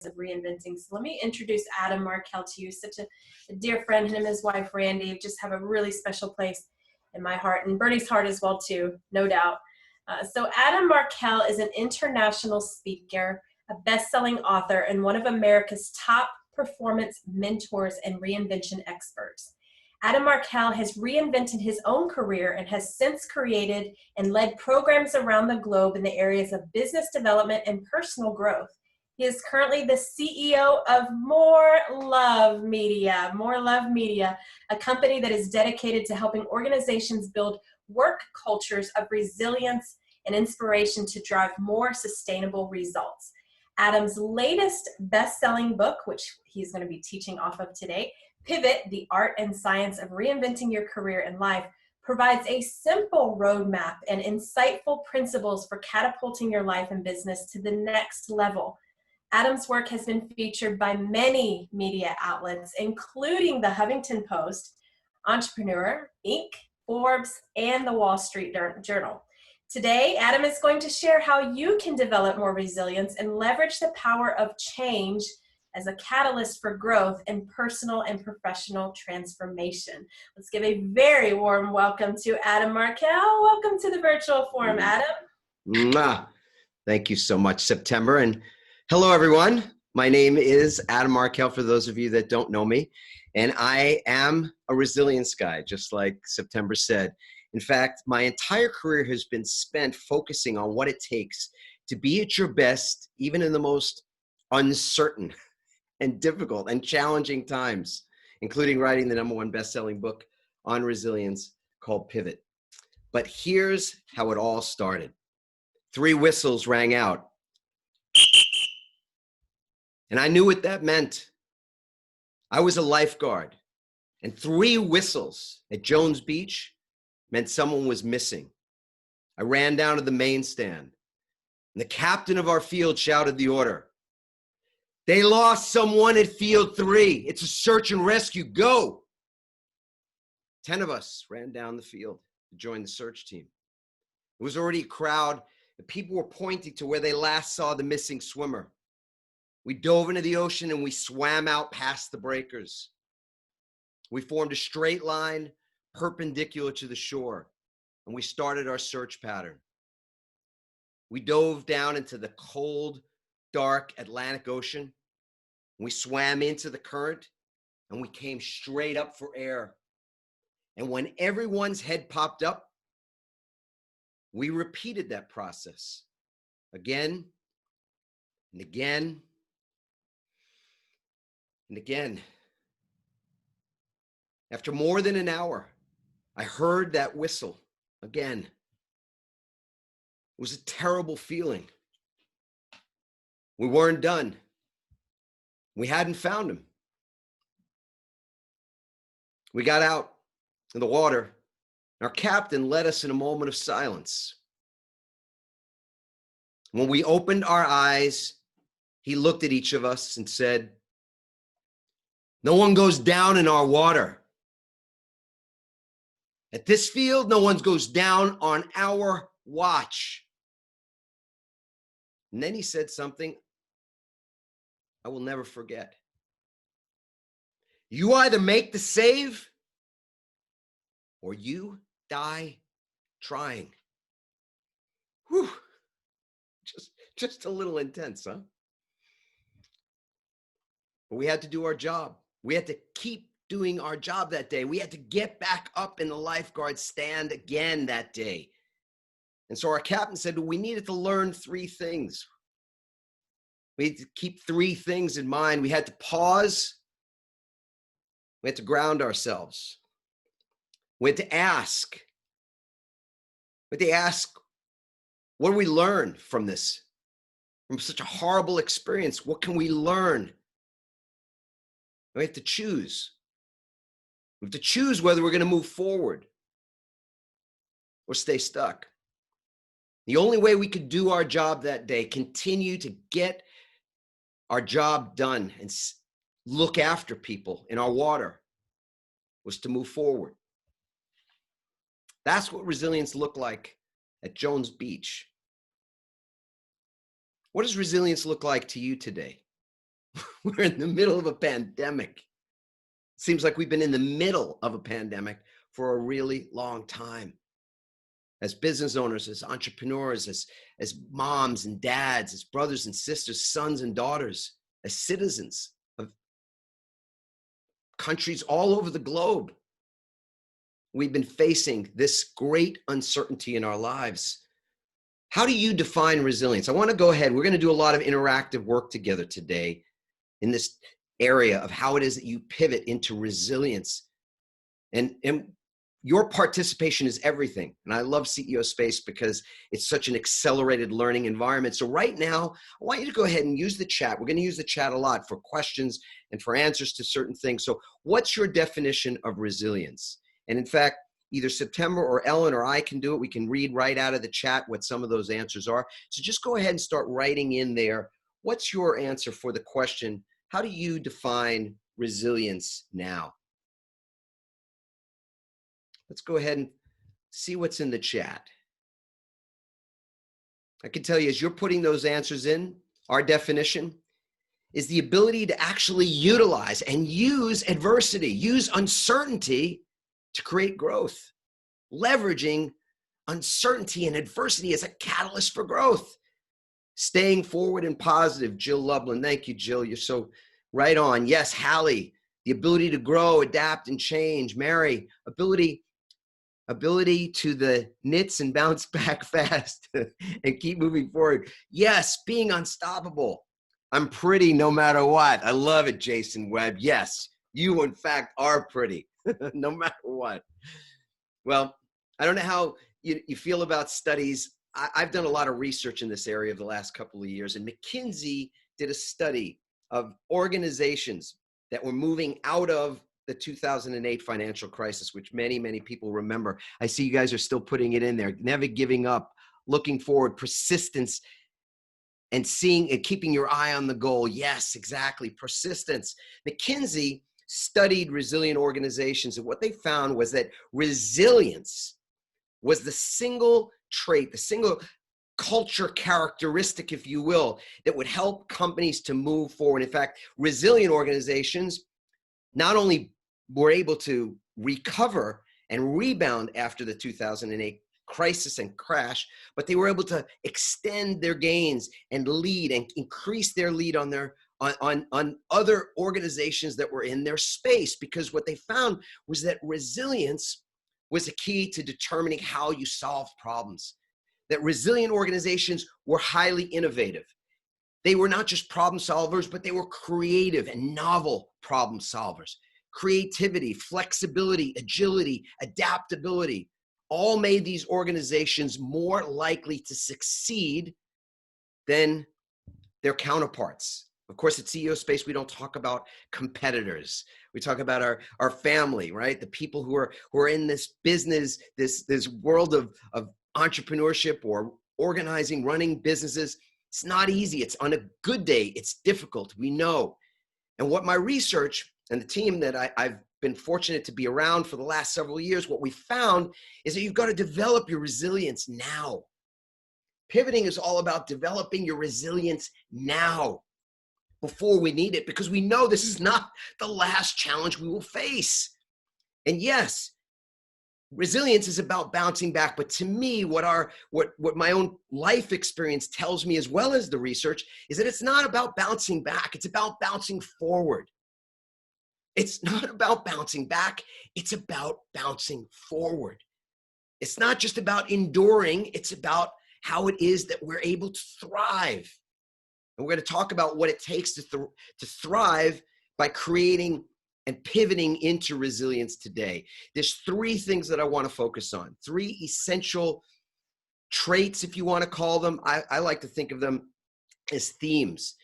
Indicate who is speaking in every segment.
Speaker 1: of reinventing. So let me introduce Adam Markell to you, such a dear friend. Him and his wife, Randy, just have a really special place in my heart and Bernie's heart as well, too, no doubt. So Adam Markell is an international speaker, a best-selling author, and one of America's top performance mentors and reinvention experts. Adam Markell has reinvented his own career and has since created and led programs around the globe in the areas of business development and personal growth. He is currently the CEO of More Love Media, a company that is dedicated to helping organizations build work cultures of resilience and inspiration to drive more sustainable results. Adam's latest best-selling book, which he's going to be teaching off of today, Pivot, the Art and Science of Reinventing Your Career and Life, provides a simple roadmap and insightful principles for catapulting your life and business to the next level. Adam's work has been featured by many media outlets, including the Huffington Post, Entrepreneur, Inc., Forbes, and the Wall Street Journal. Today, Adam is going to share how you can develop more resilience and leverage the power of change as a catalyst for growth and personal and professional transformation. Let's give a very warm welcome to Adam Markell. Welcome to the virtual forum, Adam.
Speaker 2: Thank you so much, September. And hello, everyone. My name is Adam Markell, for those of you that don't know me. And I am a resilience guy, just like September said. In fact, my entire career has been spent focusing on what it takes to be at your best, even in the most uncertain and difficult and challenging times, including writing the #1 best-selling book on resilience called Pivot. But here's how it all started. 3 whistles rang out. And I knew what that meant. I was a lifeguard, and 3 whistles at Jones Beach meant someone was missing. I ran down to the main stand, and the captain of our field shouted the order. They lost someone at field 3. It's a search and rescue. Go. 10 of us ran down the field to join the search team. It was already a crowd, and people were pointing to where they last saw the missing swimmer. We dove into the ocean and we swam out past the breakers. We formed a straight line perpendicular to the shore, and we started our search pattern. We dove down into the cold, dark Atlantic Ocean. We swam into the current, and we came straight up for air. And when everyone's head popped up, we repeated that process again and again and again. After more than an hour, I heard that whistle again. It was a terrible feeling. We weren't done. We hadn't found him. We got out in the water, and our captain led us in a moment of silence. When we opened our eyes, he looked at each of us and said, "No one goes down in our water. At this field, no one goes down on our watch." And then he said something I will never forget. You either make the save or you die trying. Whew. Just a little intense, huh? But we had to do our job. We had to keep doing our job that day. We had to get back up in the lifeguard stand again that day. And so our captain said we needed to learn 3 things. We had to keep 3 things in mind. We had to pause. We had to ground ourselves. We had to ask. We had to ask, what do we learn from this? From such a horrible experience, what can we learn? We have to choose. We have to choose whether we're going to move forward or stay stuck. The only way we could do our job that day, continue to get our job done and look after people in our water, was to move forward. That's what resilience looked like at Jones Beach. What does resilience look like to you today? We're in the middle of a pandemic. Seems like we've been in the middle of a pandemic for a really long time. As business owners, as entrepreneurs, as moms and dads, as brothers and sisters, sons and daughters, as citizens of countries all over the globe, we've been facing this great uncertainty in our lives. How do you define resilience? I want to go ahead. We're going to do a lot of interactive work together today in this area of how it is that you pivot into resilience. And your participation is everything. And I love CEO Space because it's such an accelerated learning environment. So right now, I want you to go ahead and use the chat. We're going to use the chat a lot for questions and for answers to certain things. So what's your definition of resilience? And in fact, either September or Ellen or I can do it. We can read right out of the chat what some of those answers are. So just go ahead and start writing in there. What's your answer for the question, how do you define resilience now? Let's go ahead and see what's in the chat. I can tell you, as you're putting those answers in, our definition is the ability to actually utilize and use adversity, use uncertainty to create growth, leveraging uncertainty and adversity as a catalyst for growth, staying forward and positive. Jill Lublin, thank you, Jill. You're so right on. Yes, Hallie, the ability to grow, adapt, and change. Mary, ability to the knits and bounce back fast and keep moving forward. Yes, being unstoppable. I'm pretty no matter what. I love it, Jason Webb. Yes, you in fact are pretty no matter what. Well, I don't know how you feel about studies. I've done a lot of research in this area of the last couple of years, and McKinsey did a study of organizations that were moving out of the 2008 financial crisis, which many, many people remember. I see you guys are still putting it in there. Never giving up, looking forward, persistence, and seeing and keeping your eye on the goal. Yes, exactly, persistence. McKinsey studied resilient organizations, and what they found was that resilience was the single trait, the single culture characteristic, if you will, that would help companies to move forward. In fact, resilient organizations not only were able to recover and rebound after the 2008 crisis and crash, but they were able to extend their gains and lead and increase their lead on their on other organizations that were in their space, because what they found was that resilience was a key to determining how you solve problems. That resilient organizations were highly innovative. They were not just problem solvers, but they were creative and novel problem solvers. Creativity, flexibility, agility, adaptability, all made these organizations more likely to succeed than their counterparts. Of course, at CEO Space, we don't talk about competitors. We talk about our family, right? The people who are in this business, this world of entrepreneurship or organizing, running businesses. It's not easy. It's on a good day, it's difficult. We know. And what my research and the team that I've been fortunate to be around for the last several years, what we found is that you've got to develop your resilience now. Pivoting is all about developing your resilience now, before we need it, because we know this is not the last challenge we will face. And yes, resilience is about bouncing back, but to me, what my own life experience tells me, as well as the research, is that it's not about bouncing back, it's about bouncing forward. It's not about bouncing back, it's about bouncing forward. It's not just about enduring, it's about how it is that we're able to thrive. And we're going to talk about what it takes to thrive by creating and pivoting into resilience today. There's three things that I want to focus on, three essential traits, if you want to call them. I like to think of them as themes,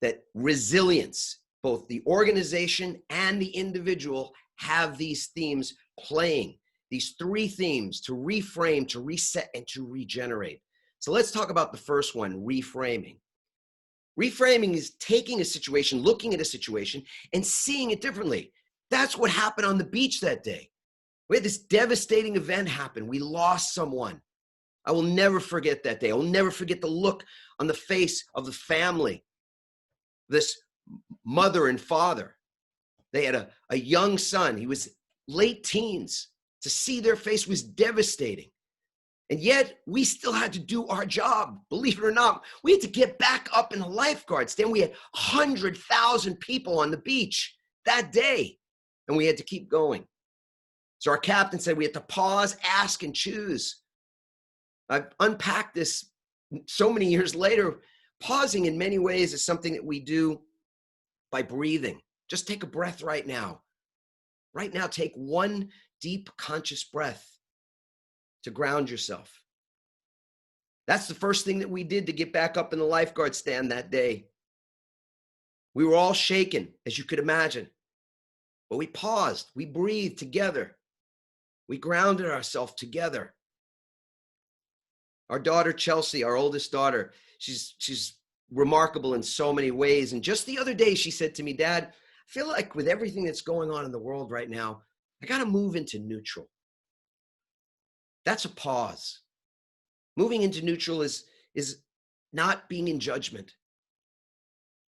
Speaker 2: that resilience, both the organization and the individual, have these themes playing, these three themes to reframe, to reset, and to regenerate. So let's talk about the first one, reframing. Reframing is taking a situation, looking at a situation, and seeing it differently. That's what happened on the beach that day. We had this devastating event happen. We lost someone. I will never forget that day. I will never forget the look on the face of the family. This mother and father. They had a young son. He was late teens. To see their face was devastating. And yet we still had to do our job. Believe it or not, we had to get back up in the lifeguard stand. We had 100,000 people on the beach that day, and we had to keep going. So our captain said we had to pause, ask, and choose. I've unpacked this so many years later. Pausing in many ways is something that we do by breathing. Just take a breath right now. Right now, take one deep conscious breath to ground yourself. That's the first thing that we did to get back up in the lifeguard stand that day. We were all shaken, as you could imagine, but we paused, we breathed together. We grounded ourselves together. Our daughter, Chelsea, our oldest daughter, she's remarkable in so many ways. And just the other day, she said to me, Dad, I feel like with everything that's going on in the world right now, I got to move into neutral. That's a pause. Moving into neutral is not being in judgment,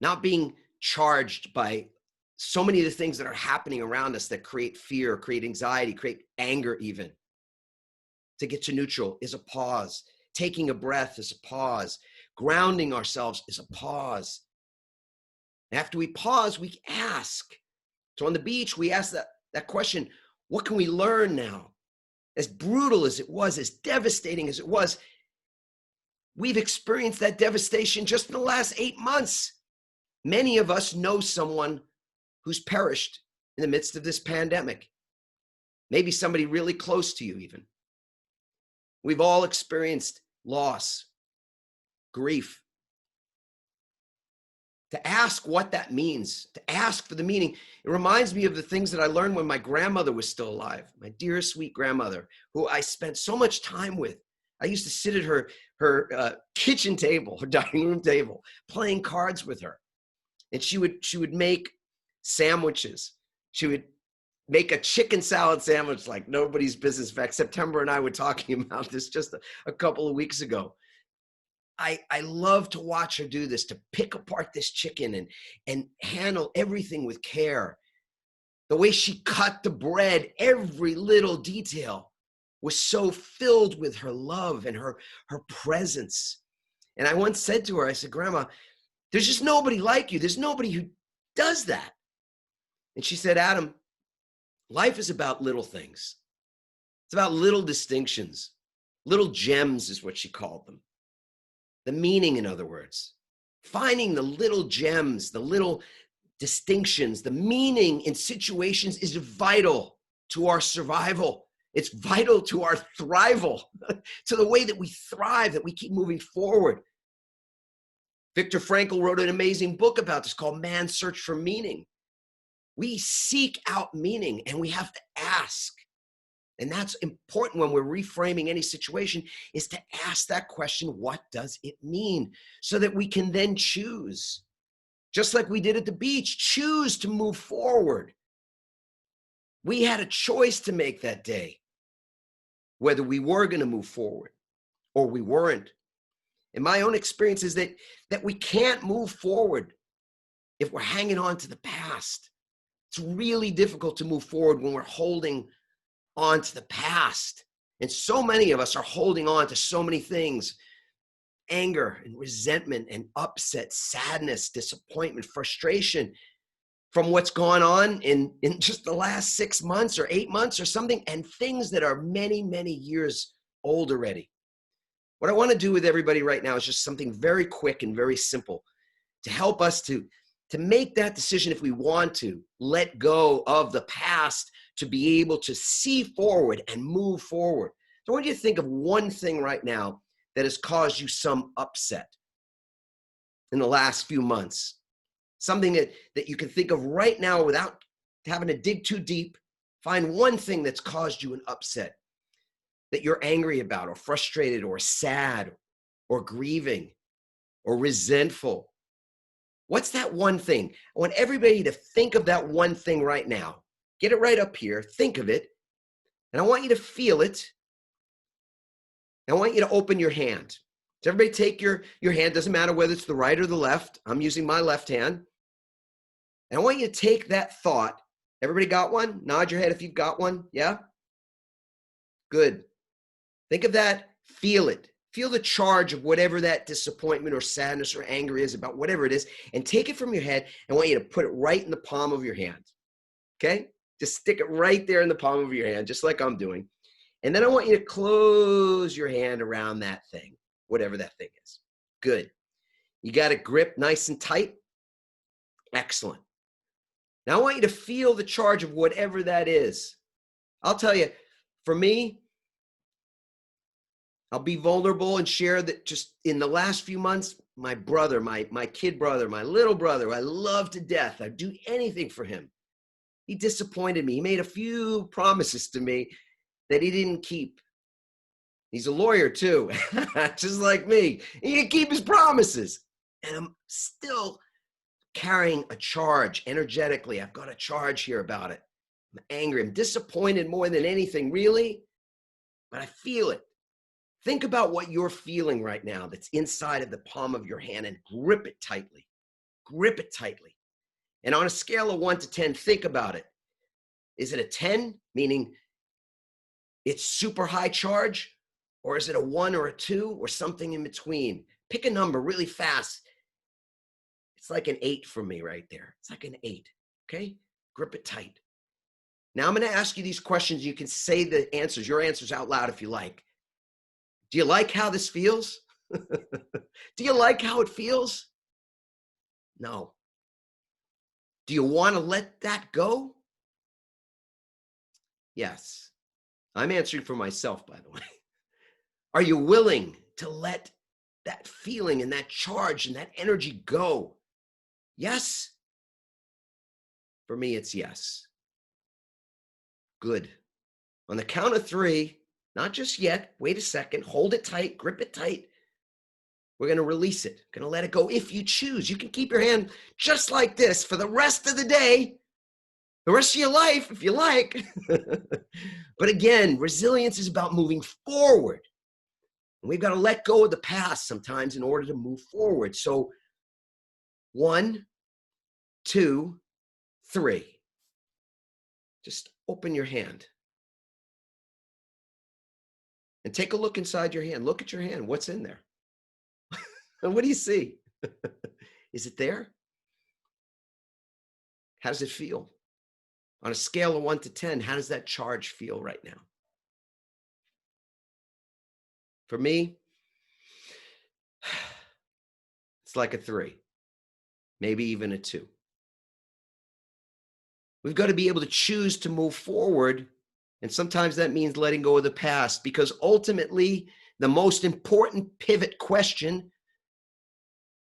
Speaker 2: not being charged by so many of the things that are happening around us that create fear, create anxiety, create anger even. To get to neutral is a pause. Taking a breath is a pause. Grounding ourselves is a pause. After we pause, we ask. So on the beach, we ask that question, what can we learn now? As brutal as it was, as devastating as it was, we've experienced that devastation just in the last 8 months. Many of us know someone who's perished in the midst of this pandemic. Maybe somebody really close to you even. We've all experienced loss, grief. To ask what that means, to ask for the meaning, it reminds me of the things that I learned when my grandmother was still alive, my dear, sweet grandmother, who I spent so much time with. I used to sit at her kitchen table, her dining room table, playing cards with her. And she would make sandwiches. She would make a chicken salad sandwich like nobody's business. In fact, September and I were talking about this just a couple of weeks ago. I love to watch her do this, to pick apart this chicken and handle everything with care. The way she cut the bread, every little detail was so filled with her love and her presence. And I once said to her, I said, Grandma, there's just nobody like you. There's nobody who does that. And she said, Adam, life is about little things. It's about little distinctions. Little gems is what she called them. The meaning, in other words. Finding the little gems, the little distinctions, the meaning in situations is vital to our survival. It's vital to our thrival, to the way that we thrive, that we keep moving forward. Viktor Frankl wrote an amazing book about this called Man's Search for Meaning. We seek out meaning and we have to ask. And that's important when we're reframing any situation, is to ask that question, what does it mean? So that we can then choose. Just like we did at the beach, choose to move forward. We had a choice to make that day, whether we were going to move forward or we weren't. And my own experience is that we can't move forward if we're hanging on to the past. It's really difficult to move forward when we're holding on to the past. And so many of us are holding on to so many things: anger and resentment and upset, sadness, disappointment, frustration from what's gone on in just the last 6 months or 8 months or something, and things that are many, many years old already. What I want to do with everybody right now is just something very quick and very simple to help us to make that decision, if we want to let go of the past, to be able to see forward and move forward. So I want you to think of one thing right now that has caused you some upset in the last few months. Something that you can think of right now without having to dig too deep. Find one thing that's caused you an upset that you're angry about, or frustrated, or sad, or grieving, or resentful. What's that one thing? I want everybody to think of that one thing right now. Get it right up here. Think of it. And I want you to feel it. I want you to open your hand. So everybody take your hand. Doesn't matter whether it's the right or the left. I'm using my left hand. And I want you to take that thought. Everybody got one? Nod your head if you've got one. Yeah? Good. Think of that. Feel it. Feel the charge of whatever that disappointment or sadness or anger is about, whatever it is, and take it from your head. I want you to put it right in the palm of your hand. Okay? Just stick it right there in the palm of your hand, just like I'm doing. And then I want you to close your hand around that thing, whatever that thing is. Good. You got it gripped nice and tight? Excellent. Now I want you to feel the charge of whatever that is. I'll tell you, for me, I'll be vulnerable and share that just in the last few months, my brother, my kid brother, my little brother, I love to death. I'd do anything for him. He disappointed me. He made a few promises to me that he didn't keep. He's a lawyer too, just like me. He didn't keep his promises. And I'm still carrying a charge energetically. I've got a charge here about it. I'm angry. I'm disappointed more than anything, really, but I feel it. Think about what you're feeling right now that's inside of the palm of your hand and grip it tightly. Grip it tightly. And on a scale of 1 to 10, think about it. Is it a 10, meaning it's super high charge? Or is it a 1 or a 2 or something in between? Pick a number really fast. It's like an 8 for me right there. It's like an 8, okay? Grip it tight. Now I'm going to ask you these questions. You can say the answers, your answers out loud if you like. Do you like how this feels? Do you like how it feels? No. Do you want to let that go? Yes. I'm answering for myself, by the way. Are you willing to let that feeling and that charge and that energy go? Yes. For me, it's yes. Good. On the count of 3, not just yet, wait a second, hold it tight, grip it tight. We're going to release it, going to let it go if you choose. You can keep your hand just like this for the rest of the day, the rest of your life, if you like. But again, resilience is about moving forward. And we've got to let go of the past sometimes in order to move forward. So 1, 2, 3. Just open your hand. And take a look inside your hand. Look at your hand. What's in there? And what do you see? Is it there? How does it feel? On a scale of 1 to 10, how does that charge feel right now? For me, it's like a 3, maybe even a 2. We've got to be able to choose to move forward. And sometimes that means letting go of the past, because ultimately the most important pivot question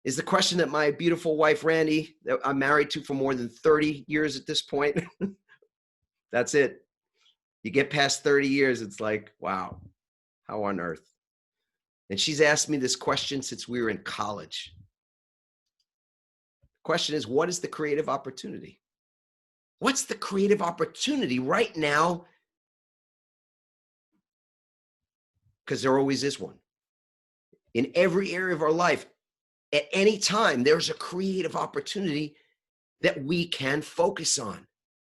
Speaker 2: is the question that my beautiful wife, Randy, that I'm married to for more than 30 years at this point. That's it. You get past 30 years, it's like, wow, how on earth? And she's asked me this question since we were in college. The question is, what is the creative opportunity? What's the creative opportunity right now? Because there always is one. In every area of our life, at any time, there's a creative opportunity that we can focus on.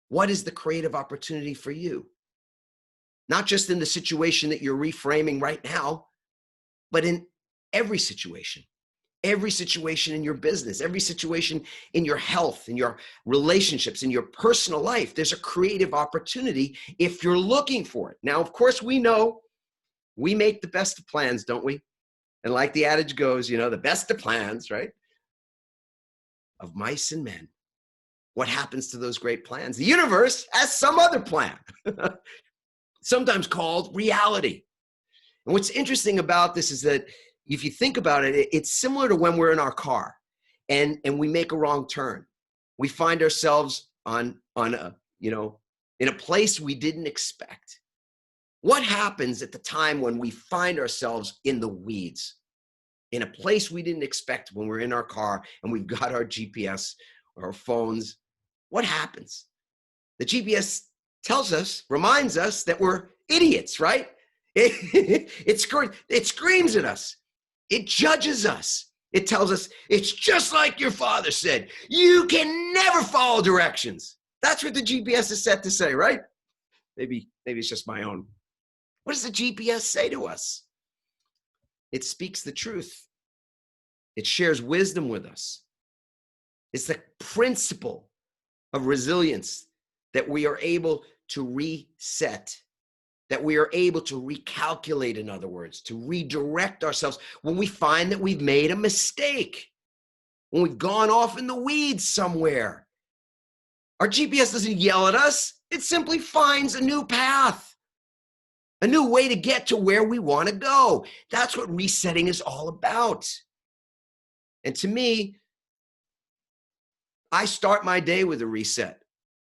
Speaker 2: What is the creative opportunity for you? Not just in the situation that you're reframing right now, but in every situation in your business, every situation in your health, in your relationships, in your personal life. There's a creative opportunity if you're looking for it. Now, of course, we know we make the best of plans, don't we? And like the adage goes, the best of plans, right? Of mice and men. What happens to those great plans? The universe has some other plan, sometimes called reality. And what's interesting about this is that if you think about it, it's similar to when we're in our car and we make a wrong turn. We find ourselves on a, in a place we didn't expect. What happens at the time when we find ourselves in the weeds, in a place we didn't expect when we're in our car and we've got our GPS or our phones? What happens? The GPS tells us, reminds us that we're idiots, right? It screams at us. It judges us. It tells us it's just like your father said. You can never follow directions. That's what the GPS is set to say, right? Maybe it's just my own. What does the GPS say to us? It speaks the truth. It shares wisdom with us. It's the principle of resilience that we are able to reset, that we are able to recalculate, in other words, to redirect ourselves when we find that we've made a mistake, when we've gone off in the weeds somewhere. Our GPS doesn't yell at us. It simply finds a new path, a new way to get to where we want to go. That's what resetting is all about. And to me, I start my day with a reset.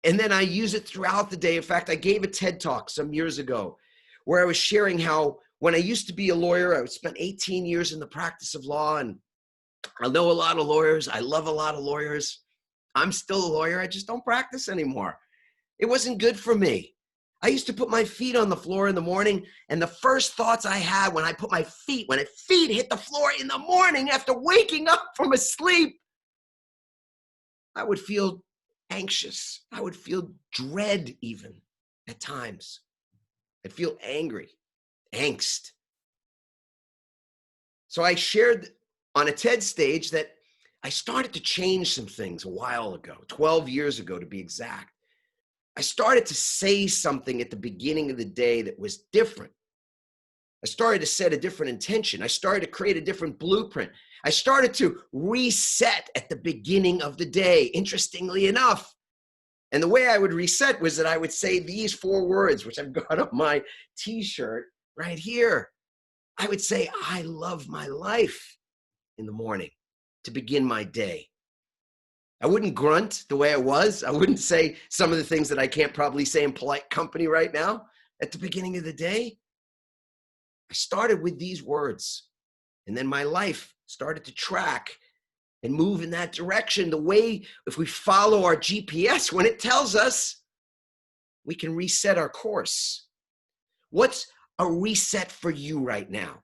Speaker 2: And then I use it throughout the day. In fact, I gave a TED Talk some years ago where I was sharing how when I used to be a lawyer, I spent 18 years in the practice of law, and I know a lot of lawyers. I love a lot of lawyers. I'm still a lawyer. I just don't practice anymore. It wasn't good for me. I used to put my feet on the floor in the morning, and the first thoughts I had when my feet hit the floor in the morning after waking up from a sleep, I would feel anxious. I would feel dread even at times. I'd feel angry, angst. So I shared on a TED stage that I started to change some things a while ago, 12 years ago to be exact. I started to say something at the beginning of the day that was different. I started to set a different intention. I started to create a different blueprint. I started to reset at the beginning of the day, interestingly enough. And the way I would reset was that I would say these 4 words, which I've got on my t-shirt right here. I would say, I love my life in the morning to begin my day. I wouldn't grunt the way I was. I wouldn't say some of the things that I can't probably say in polite company right now at the beginning of the day. I started with these words, and then my life started to track and move in that direction. The way, if we follow our GPS, when it tells us, we can reset our course. What's a reset for you right now?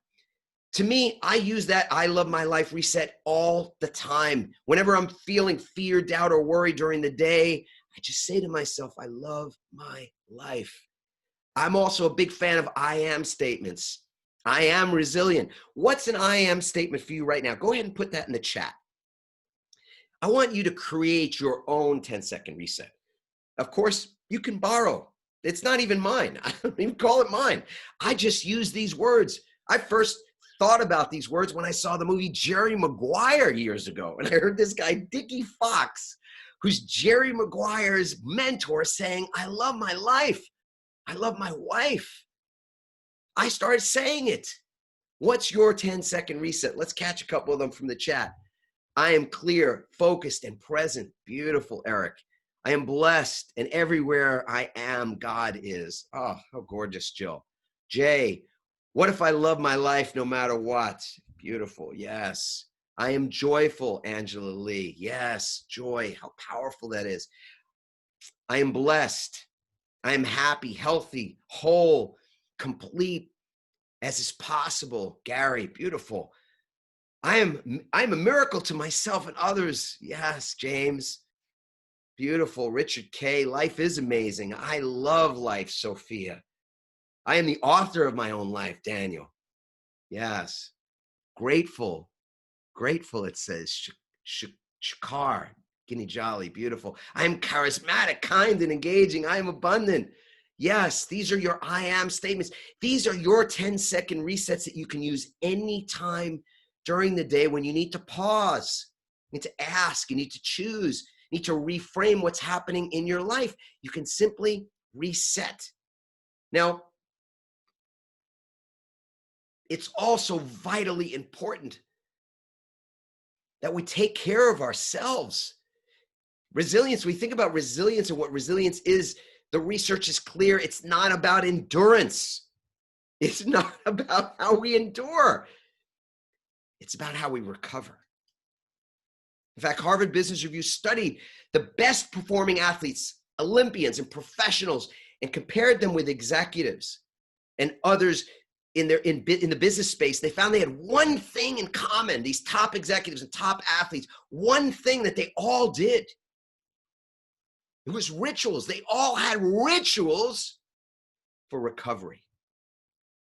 Speaker 2: To me, I use that I love my life reset all the time. Whenever I'm feeling fear, doubt, or worry during the day, I just say to myself, I love my life. I'm also a big fan of I am statements. I am resilient. What's an I am statement for you right now? Go ahead and put that in the chat. I want you to create your own 10-second reset. Of course, you can borrow. It's not even mine. I don't even call it mine. I just use these words. I first thought about these words when I saw the movie Jerry Maguire years ago. And I heard this guy, Dickie Fox, who's Jerry Maguire's mentor, saying, I love my life. I love my wife. I started saying it. What's your 10-second reset? Let's catch a couple of them from the chat. I am clear, focused, and present. Beautiful, Eric. I am blessed, and everywhere I am, God is. Oh, how gorgeous, Jill. Jay, what if I love my life no matter what? Beautiful, yes. I am joyful, Angela Lee. Yes, joy, how powerful that is. I am blessed. I am happy, healthy, whole, complete as is possible. Gary, beautiful. I'm a miracle to myself and others. Yes, James. Beautiful. Richard K. Life is amazing. I love life, Sophia. I am the author of my own life, Daniel. Yes. Grateful. Grateful, it says. Shakar. Guinea Jolly. Beautiful. I am charismatic, kind, and engaging. I am abundant. Yes, these are your I am statements. These are your 10-second resets that you can use anytime during the day when you need to pause, you need to ask, you need to choose, you need to reframe what's happening in your life. You can simply reset. Now, it's also vitally important that we take care of ourselves. Resilience, we think about resilience and what resilience is. The research is clear. It's not about endurance. It's not about how we endure. It's about how we recover. In fact, Harvard Business Review studied the best performing athletes, Olympians and professionals, and compared them with executives and others in the business space, they found they had one thing in common, these top executives and top athletes, one thing that they all did. It was rituals. They all had rituals for recovery.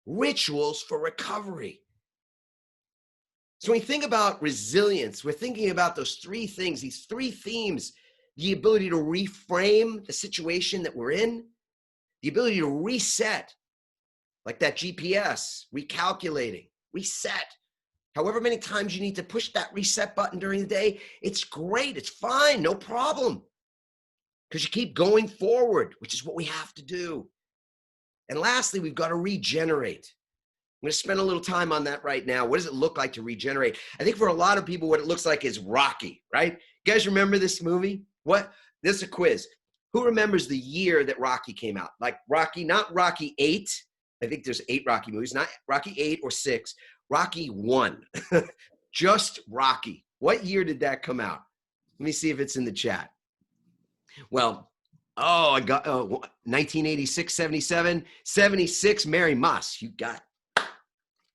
Speaker 2: Rituals for recovery. So when we think about resilience, we're thinking about those three things, these three themes: the ability to reframe the situation that we're in, the ability to reset, like that GPS, recalculating, reset. However many times you need to push that reset button during the day, it's great, it's fine, no problem. Because you keep going forward, which is what we have to do. And lastly, we've got to regenerate. I'm going to spend a little time on that right now. What does it look like to regenerate? I think for a lot of people, what it looks like is Rocky, right? You guys remember this movie? This is a quiz. Who remembers the year that Rocky came out? Like Rocky, not Rocky 8. I think there's 8 Rocky movies, not Rocky 8 or 6. Rocky 1. Just Rocky. What year did that come out? Let me see if it's in the chat. Well, I got 1986, 77, 76, Mary Moss. You got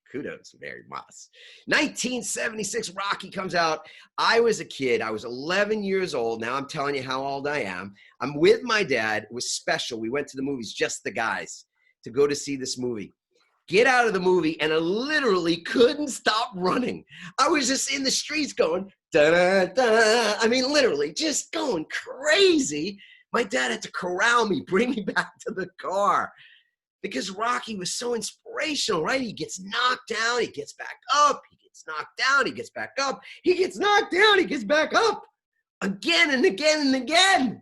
Speaker 2: kudos, Mary Moss. 1976, Rocky comes out. I was a kid. I was 11 years old. Now I'm telling you how old I am. I'm with my dad. It was special. We went to the movies, just the guys, to go to see this movie. Get out of the movie, and I literally couldn't stop running. I was just in the streets going, da-da-da. I mean, literally just going crazy. My dad had to corral me, bring me back to the car, because Rocky was so inspirational, right? He gets knocked down, he gets back up, he gets knocked down, he gets back up, he gets knocked down, he gets back up, again and again and again.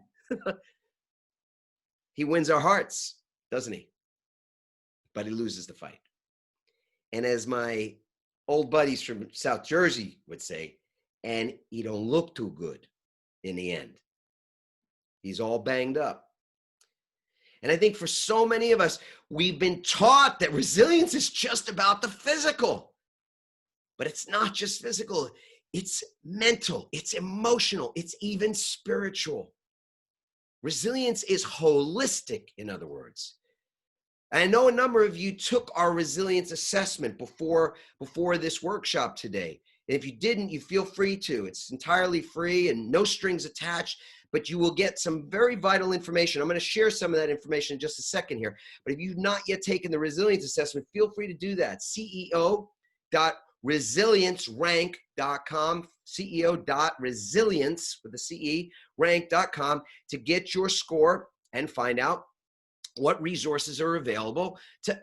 Speaker 2: He wins our hearts, doesn't he? But he loses the fight. And as my old buddies from South Jersey would say, and he don't look too good in the end. He's all banged up. And I think for so many of us, we've been taught that resilience is just about the physical. But it's not just physical. It's mental, it's emotional, it's even spiritual. Resilience is holistic, in other words. I know a number of you took our resilience assessment before this workshop today. And if you didn't, you feel free to. It's entirely free and no strings attached, but you will get some very vital information. I'm going to share some of that information in just a second here. But if you've not yet taken the resilience assessment, feel free to do that. CEO.resiliencerank.com, CEO.resilience with a CE, rank.com to get your score and find out what resources are available to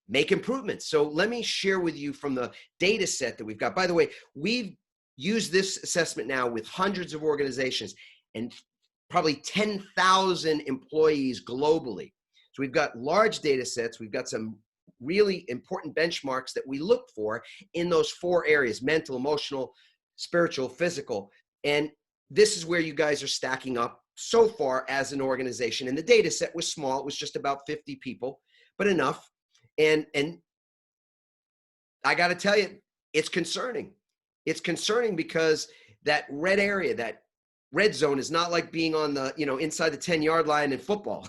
Speaker 2: make improvements. So let me share with you from the data set that we've got. By the way, we've used this assessment now with hundreds of organizations and probably 10,000 employees globally. So we've got large data sets. We've got some really important benchmarks that we look for in those 4 areas: mental, emotional, spiritual, physical. And this is where you guys are stacking up so far as an organization. And the data set was small. It was just about 50 people, but enough. And I got to tell you, it's concerning. It's concerning because that red area, that red zone, is not like being on the, inside the 10-yard line in football.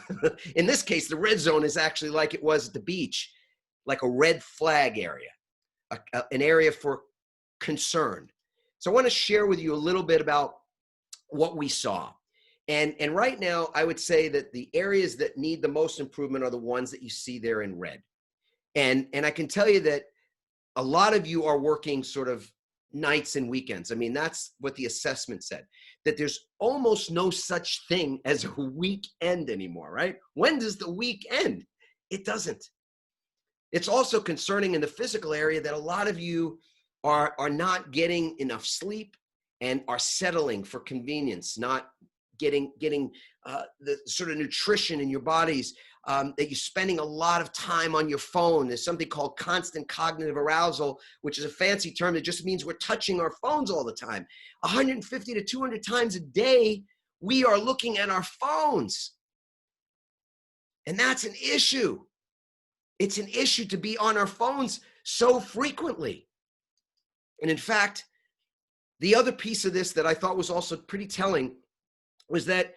Speaker 2: In this case, the red zone is actually like it was at the beach, like a red flag area, an area for concern. So I want to share with you a little bit about what we saw. And right now, I would say that the areas that need the most improvement are the ones that you see there in red. And I can tell you that a lot of you are working sort of nights and weekends. I mean, that's what the assessment said, that there's almost no such thing as a weekend anymore, right? When does the week end? It doesn't. It's also concerning in the physical area that a lot of you are not getting enough sleep and are settling for convenience, not getting the sort of nutrition in your bodies, that you're spending a lot of time on your phone. There's something called constant cognitive arousal, which is a fancy term that just means we're touching our phones all the time. 150 to 200 times a day, we are looking at our phones. And that's an issue. It's an issue to be on our phones so frequently. And in fact, the other piece of this that I thought was also pretty telling was that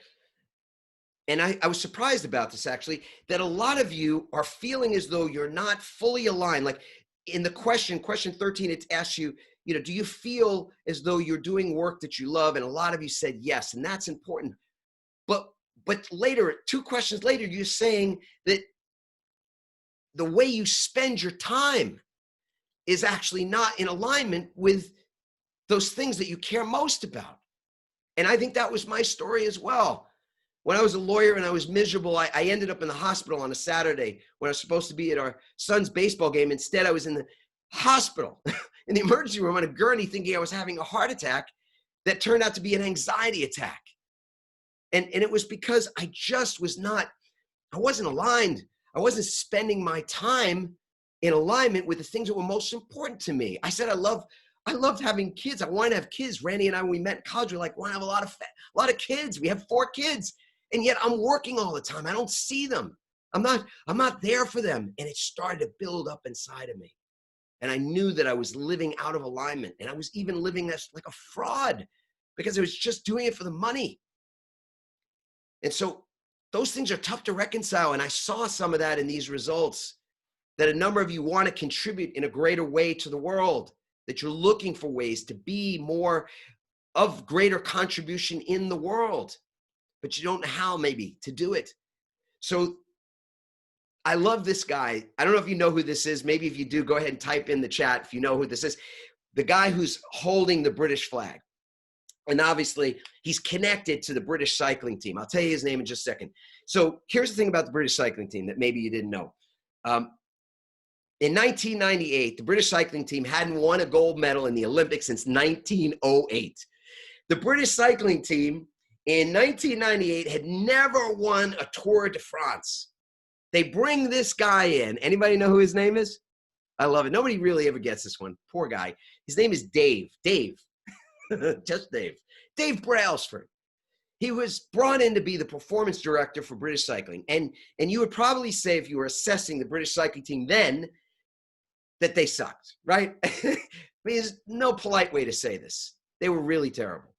Speaker 2: And I was surprised about this actually, that a lot of you are feeling as though you're not fully aligned. Like in the question 13, it asks you, do you feel as though you're doing work that you love? And a lot of you said yes, and that's important. But later, 2 questions later, you're saying that the way you spend your time is actually not in alignment with those things that you care most about. And I think that was my story as well. When I was a lawyer and I was miserable, I ended up in the hospital on a Saturday when I was supposed to be at our son's baseball game. Instead, I was in the hospital in the emergency room on a gurney thinking I was having a heart attack that turned out to be an anxiety attack. And it was because I just I wasn't aligned. I wasn't spending my time in alignment with the things that were most important to me. I said I loved having kids. I wanted to have kids. Randy and I, when we met in college, we were like, we want to have a lot of kids. We have 4 kids. And yet I'm working all the time. I don't see them. I'm not there for them. And it started to build up inside of me. And I knew that I was living out of alignment. And I was even living as like a fraud because I was just doing it for the money. And so those things are tough to reconcile. And I saw some of that in these results, that a number of you want to contribute in a greater way to the world, that you're looking for ways to be more of greater contribution in the world, but you don't know how maybe to do it. So I love this guy. I don't know if you know who this is. Maybe if you do, go ahead and type in the chat if you know who this is. The guy who's holding the British flag. And obviously, he's connected to the British cycling team. I'll tell you his name in just a second. So here's the thing about the British cycling team that maybe you didn't know. In 1998, the British cycling team hadn't won a gold medal in the Olympics since 1908. The British cycling team in 1998 had never won a Tour de France. They bring this guy in. Anybody know who his name is? I love it. Nobody really ever gets this one. Poor guy. His name is Dave. Just Dave. Dave Brailsford. He was brought in to be the performance director for British cycling. And you would probably say, if you were assessing the British cycling team then, that they sucked, right? There's no polite way to say this. They were really terrible.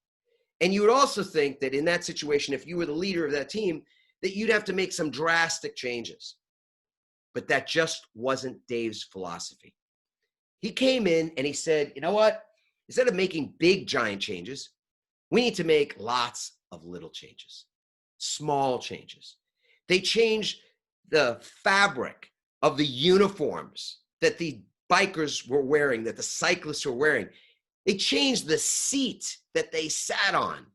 Speaker 2: And you would also think that in that situation, if you were the leader of that team, that you'd have to make some drastic changes. But that just wasn't Dave's philosophy. He came in and he said, you know what? Instead of making big, giant changes, we need to make lots of little changes, small changes. They changed the fabric of the uniforms that the bikers were wearing, that the cyclists were wearing. They changed the seat that they sat on.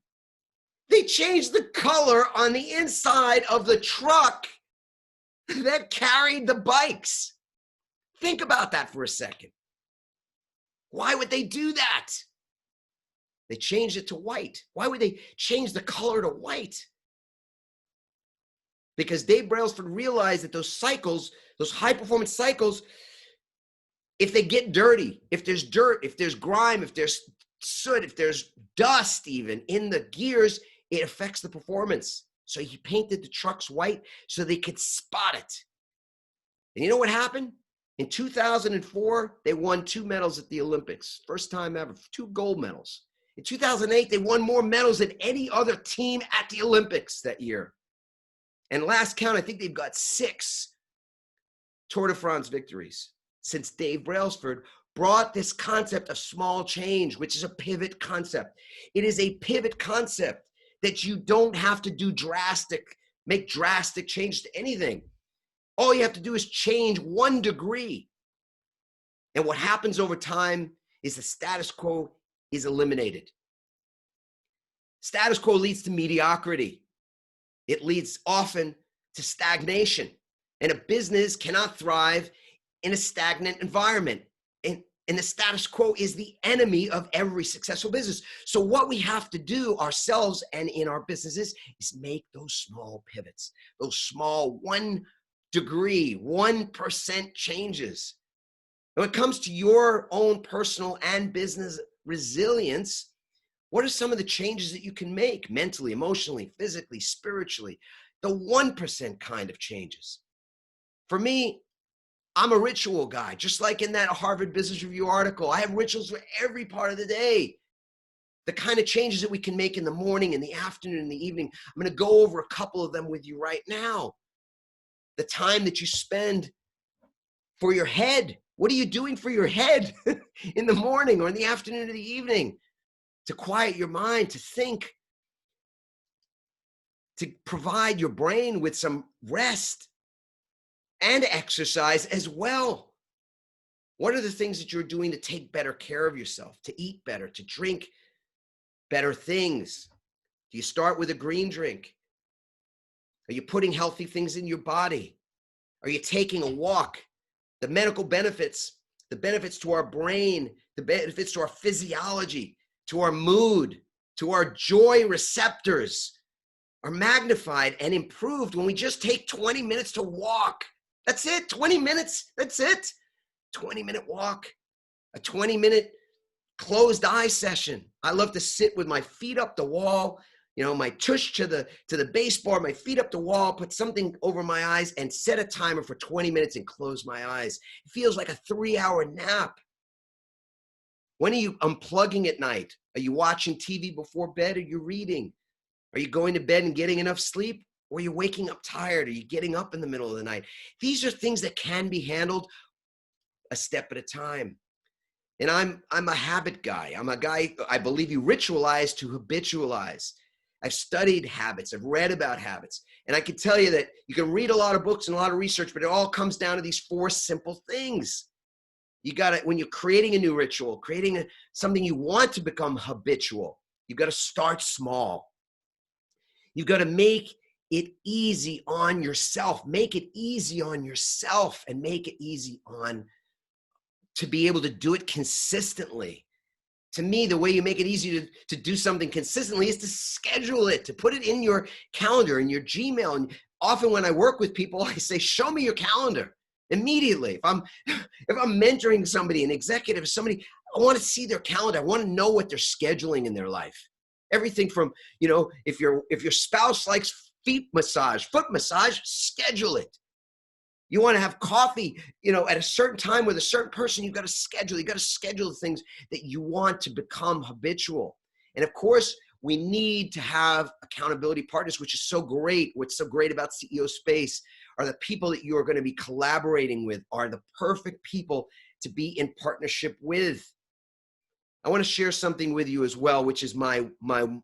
Speaker 2: They changed the color on the inside of the truck that carried the bikes. Think about that for a second. Why would they do that? They changed it to white. Why would they change the color to white? Because Dave Brailsford realized that those cycles, those high-performance cycles, if they get dirty, if there's dirt, if there's grime, if there's soot, if there's dust even in the gears, it affects the performance. So he painted the trucks white so they could spot it. And you know what happened? In 2004, they won 2 medals at the Olympics. First time ever, 2 gold medals. In 2008, they won more medals than any other team at the Olympics that year. And last count, I think they've got 6 Tour de France victories since Dave Brailsford brought this concept of small change, which is a pivot concept. It is a pivot concept that you don't have to make drastic changes to anything. All you have to do is change 1 degree. And what happens over time is the status quo is eliminated. Status quo leads to mediocrity. It leads often to stagnation. And a business cannot thrive in a stagnant environment. And the status quo is the enemy of every successful business. So what we have to do ourselves and in our businesses is make those small pivots, those small 1 degree, 1% changes. When it comes to your own personal and business resilience, what are some of the changes that you can make mentally, emotionally, physically, spiritually? The 1% kind of changes. For me, I'm a ritual guy, just like in that Harvard Business Review article. I have rituals for every part of the day. the kind of changes that we can make in the morning, in the afternoon, in the evening. I'm going to go over a couple of them with you right now. The time that you spend for your head. What are you doing for your head in the morning or in the afternoon or the evening to quiet your mind, to think, to provide your brain with some rest and exercise as well? What are the things that you're doing to take better care of yourself, to eat better, to drink better things? Do you start with a green drink? Are you putting healthy things in your body? Are you taking a walk? The medical benefits, the benefits to our brain, the benefits to our physiology, to our mood, to our joy receptors are magnified and improved when we just take 20 minutes to walk. That's it, 20 minutes, that's it. 20-minute walk, a 20-minute closed eye session. I love to sit with my feet up the wall, my tush to the base bar, my feet up the wall, put something over my eyes and set a timer for 20 minutes and close my eyes. It feels like a 3-hour nap. When are you unplugging at night? Are you watching TV before bed? Are you reading? Are you going to bed and getting enough sleep? Or are you waking up tired? Are you getting up in the middle of the night? These are things that can be handled a step at a time. And I'm a habit guy. I'm a guy, I believe you ritualize to habitualize. I've studied habits. I've read about habits. And I can tell you that you can read a lot of books and a lot of research, but it all comes down to these 4 simple things. You got to, when you're creating a new ritual, creating something you want to become habitual, you've got to start small. You've got to make it easy on yourself. Make it easy on yourself and make it easy on to be able to do it consistently. To me, the way you make it easy to do something consistently is to schedule it, to put it in your calendar, in your Gmail. And often when I work with people, I say, show me your calendar immediately. If I'm mentoring somebody, an executive, somebody, I want to see their calendar. I want to know what they're scheduling in their life. Everything from, if your spouse likes foot massage, schedule it. You want to have coffee, at a certain time with a certain person, you've got to schedule. You've got to schedule the things that you want to become habitual. And of course, we need to have accountability partners, which is so great. What's so great about CEO Space are the people that you are going to be collaborating with are the perfect people to be in partnership with. I want to share something with you as well, which is my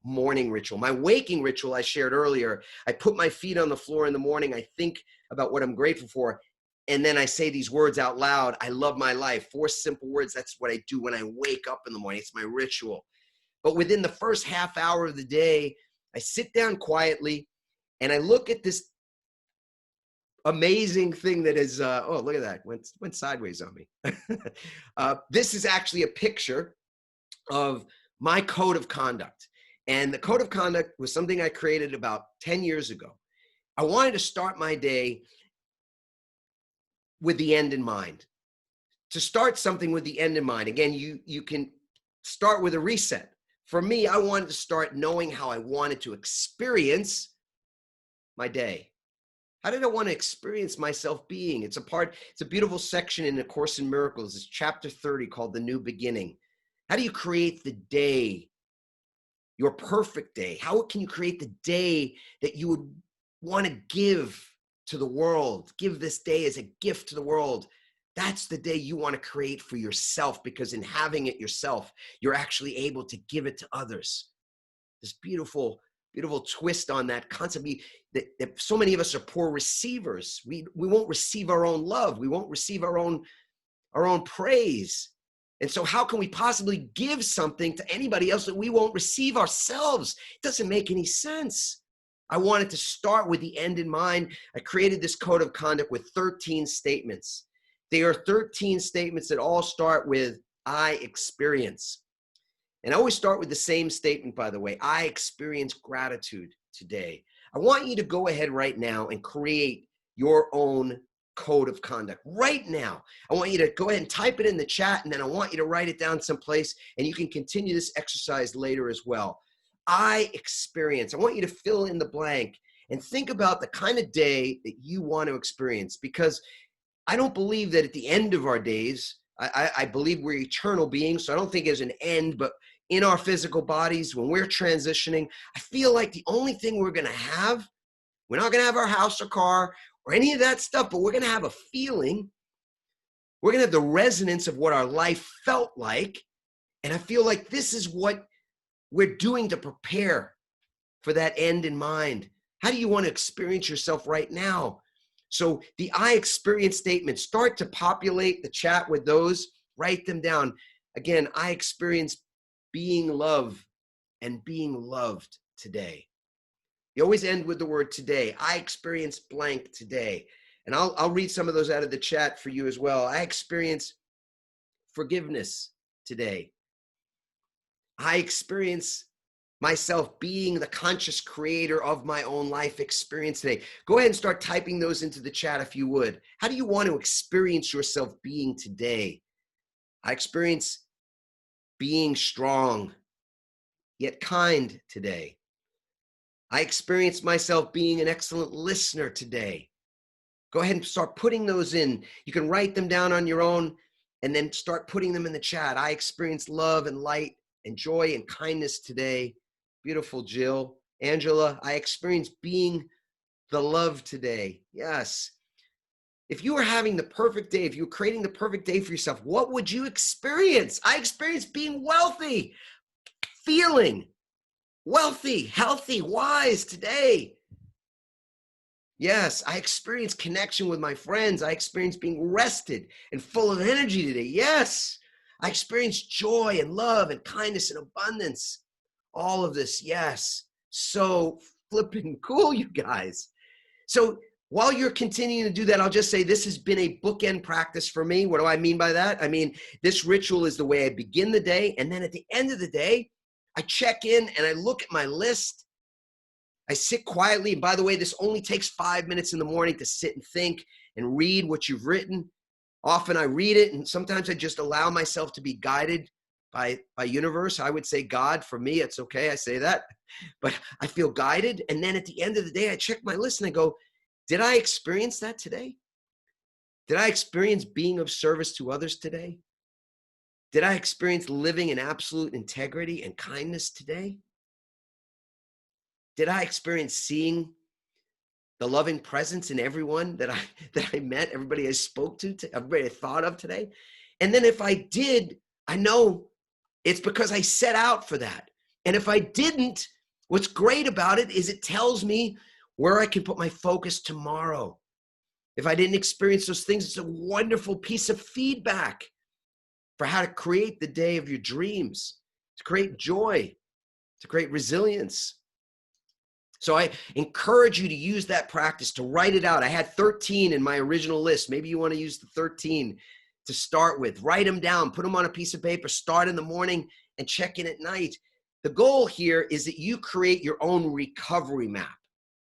Speaker 2: morning ritual. My waking ritual I shared earlier. I put my feet on the floor in the morning. I think about what I'm grateful for. And then I say these words out loud. I love my life. 4 simple words. That's what I do when I wake up in the morning. It's my ritual. But within the first half hour of the day, I sit down quietly and I look at this amazing thing that is, oh, look at that. Went sideways on me. This is actually a picture of my code of conduct. And the code of conduct was something I created about 10 years ago. I wanted to start my day with the end in mind. To start something with the end in mind, again, you can start with a reset. For me, I wanted to start knowing how I wanted to experience my day. How did I want to experience myself being? It's a beautiful section in A Course in Miracles. It's chapter 30 called The New Beginning. How do you create the day, your perfect day? How can you create the day that you would want to give to the world? Give this day as a gift to the world. That's the day you want to create for yourself, because in having it yourself, you're actually able to give it to others. This beautiful, beautiful twist on that concept. That so many of us are poor receivers. We won't receive our own love. We won't receive our own praise. And so how can we possibly give something to anybody else that we won't receive ourselves? It doesn't make any sense. I wanted to start with the end in mind. I created this code of conduct with 13 statements. They are 13 statements that all start with I experience. And I always start with the same statement, by the way. I experience gratitude today. I want you to go ahead right now and create your own code of conduct right now. I want you to go ahead and type it in the chat, and then I want you to write it down someplace, and you can continue this exercise later as well. I experience. I want you to fill in the blank and think about the kind of day that you want to experience, because I don't believe that at the end of our days, I believe we're eternal beings, so I don't think there's an end, but in our physical bodies, when we're transitioning, I feel like the only thing we're going to have, we're not going to have our house or car or any of that stuff, but we're going to have a feeling. We're going to have the resonance of what our life felt like. And I feel like this is what we're doing to prepare for that end in mind. How do you want to experience yourself right now? So the I experience statements, start to populate the chat with those, write them down. Again, I experience being loved and being loved today. You always end with the word today. I experience blank today. And I'll read some of those out of the chat for you as well. I experience forgiveness today. I experience myself being the conscious creator of my own life experience today. Go ahead and start typing those into the chat if you would. How do you want to experience yourself being today? I experience being strong, yet kind today. I experience myself being an excellent listener today. Go ahead and start putting those in. You can write them down on your own and then start putting them in the chat. I experience love and light and joy and kindness today. Beautiful, Jill. Angela, I experience being the love today. Yes. If you were having the perfect day, if you were creating the perfect day for yourself, what would you experience? I experience being wealthy, feeling wealthy, healthy, wise today. Yes, I experience connection with my friends. I experience being rested and full of energy today. Yes, I experience joy and love and kindness and abundance. All of this, yes. So flipping cool, you guys. So while you're continuing to do that, I'll just say this has been a bookend practice for me. What do I mean by that? I mean, this ritual is the way I begin the day. And then at the end of the day, I check in and I look at my list. I sit quietly. And by the way, this only takes 5 minutes in the morning to sit and think and read what you've written. Often I read it, and sometimes I just allow myself to be guided by universe. I would say God. For me, it's okay. I say that. But I feel guided. And then at the end of the day, I check my list and I go, did I experience that today? Did I experience being of service to others today? Did I experience living in absolute integrity and kindness today? Did I experience seeing the loving presence in everyone that I met, everybody I spoke to, everybody I thought of today? And then if I did, I know it's because I set out for that. And if I didn't, what's great about it is it tells me where I can put my focus tomorrow. If I didn't experience those things, it's a wonderful piece of feedback for how to create the day of your dreams, to create joy, to create resilience. So I encourage you to use that practice, to write it out. I had 13 in my original list. Maybe you want to use the 13 to start with. Write them down, put them on a piece of paper, start in the morning and check in at night. The goal here is that you create your own recovery map.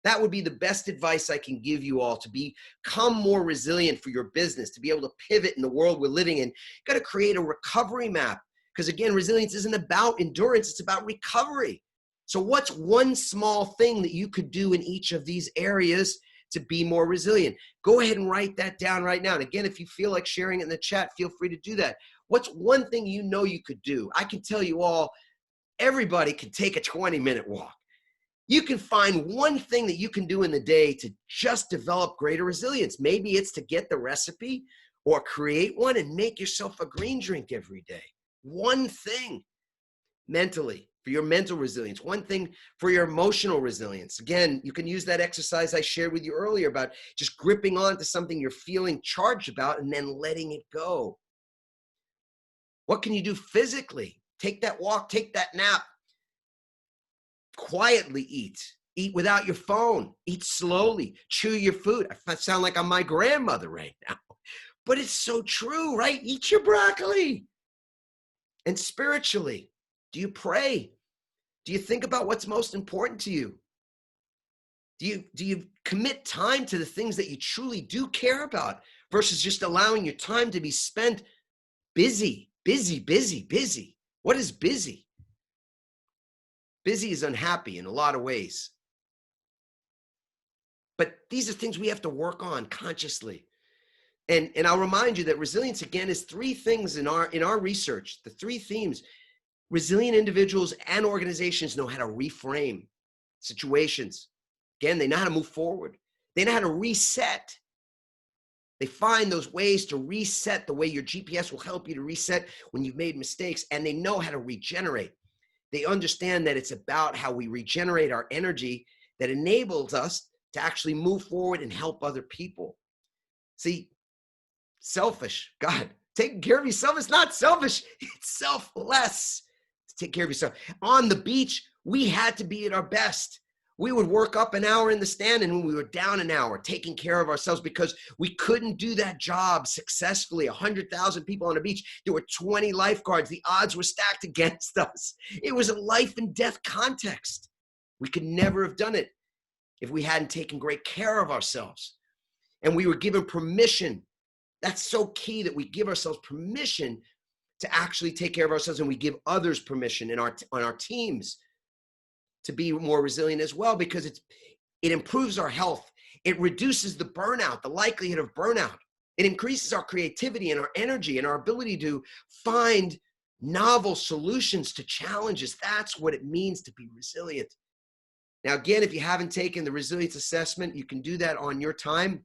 Speaker 2: That would be the best advice I can give you all to become more resilient for your business, to be able to pivot in the world we're living in. You've got to create a recovery map because, again, resilience isn't about endurance. It's about recovery. So what's one small thing that you could do in each of these areas to be more resilient? Go ahead and write that down right now. And again, if you feel like sharing it in the chat, feel free to do that. What's one thing you know you could do? I can tell you all, everybody can take a 20-minute walk. You can find one thing that you can do in the day to just develop greater resilience. Maybe it's to get the recipe or create one and make yourself a green drink every day. One thing mentally for your mental resilience, one thing for your emotional resilience. Again, you can use that exercise I shared with you earlier about just gripping on to something you're feeling charged about and then letting it go. What can you do physically? Take that walk, take that nap. Quietly eat without your phone, eat slowly, chew your food. I sound like I'm my grandmother right now, but it's so true, right? Eat your broccoli. And spiritually, do you pray? Do you think about what's most important to you? Do you commit time to the things that you truly do care about versus just allowing your time to be spent busy? What is busy? Busy is unhappy in a lot of ways. But these are things we have to work on consciously. And I'll remind you that resilience, again, is three things in our research, the three themes. Resilient individuals and organizations know how to reframe situations. Again, they know how to move forward. They know how to reset. They find those ways to reset the way your GPS will help you to reset when you've made mistakes, and they know how to regenerate. They understand that it's about how we regenerate our energy that enables us to actually move forward and help other people. See, selfish, God, taking care of yourself is not selfish, it's selfless to take care of yourself. On the beach, we had to be at our best. We would work up an hour in the stand and when we were down an hour, taking care of ourselves because we couldn't do that job successfully. 100,000 people on a beach. There were 20 lifeguards. The odds were stacked against us. It was a life and death context. We could never have done it if we hadn't taken great care of ourselves. And we were given permission. That's so key, that we give ourselves permission to actually take care of ourselves, and we give others permission on our teams to be more resilient as well, because it improves our health. It reduces the burnout, the likelihood of burnout. It increases our creativity and our energy and our ability to find novel solutions to challenges. That's what it means to be resilient. Now, again, if you haven't taken the resilience assessment, you can do that on your time,